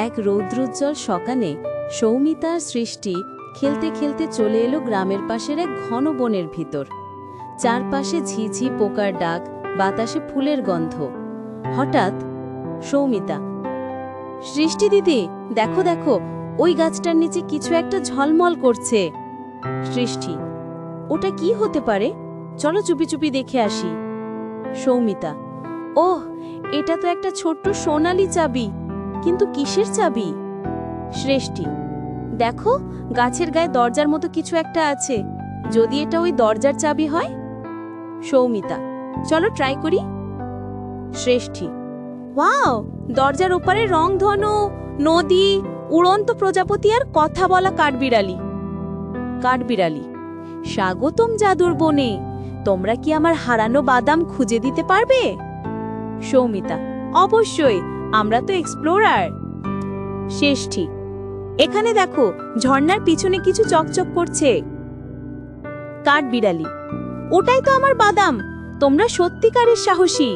এক রৌদ্রোজ্জ্বল সকালে সৌমিতা আর সৃষ্টি খেলতে খেলতে চলে এলো গ্রামের পাশের এক ঘন বনের ভিতর। চারপাশে ঝিঝি পোকার ডাক, বাতাসে ফুলের গন্ধ। হঠাৎ সৌমিতা, সৃষ্টি দিদি, দেখো দেখো, ওই গাছটার নিচে কিছু একটা ঝলমল করছে। সৃষ্টি, ওটা কি হতে পারে? চলো চুপি চুপি দেখে আসি। সৌমিতা, ওহ, এটা তো একটা ছোট্ট সোনালি চাবি, কিন্তু কিসের চাবি? সৃষ্টি, দেখো, গাছের গায়ে দরজার মতো কিছু একটা আছে, যদি এটা ওই দরজার চাবি হয়। সৌমিতা, চলো ট্রাই করি। সৃষ্টি, ওয়াও, দরজার ওপারে রংধনু, নদী, উড়ন্ত প্রজাপতি আর কথা বলা কাঠবিড়ালি। কাঠবিড়ালি, স্বাগতম জাদুর বনে, তোমরা কি আমার হারানো বাদাম খুঁজে দিতে পারবে? সৌমিতা, অবশ্যই, আমরা তো এক্সপ্লোরার। শেষ্ঠী, এখানে দেখো, ঝর্ণার পিছনে কিছু চকচক করছে। কাঠবিড়ালি, ওটাই তো আমার বাদাম, তোমরা সত্যিকারের সাহসী।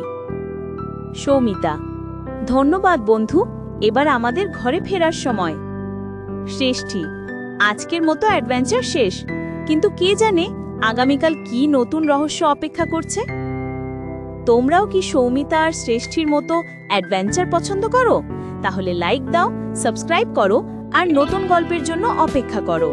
সৌমিতা, ধন্যবাদ বন্ধু, এবার আমাদের ঘরে ফেরার সময়। শেষ্ঠী, আজকের মতো অ্যাডভেঞ্চার শেষ, কিন্তু কে জানে আগামীকাল কি নতুন রহস্য অপেক্ষা করছে। তোমরাও কি সৌমিতা আর শ্রেষ্ঠীর মতো অ্যাডভেঞ্চার পছন্দ করো? তাহলে লাইক দাও, সাবস্ক্রাইব করো আর নতুন গল্পের জন্য অপেক্ষা করো।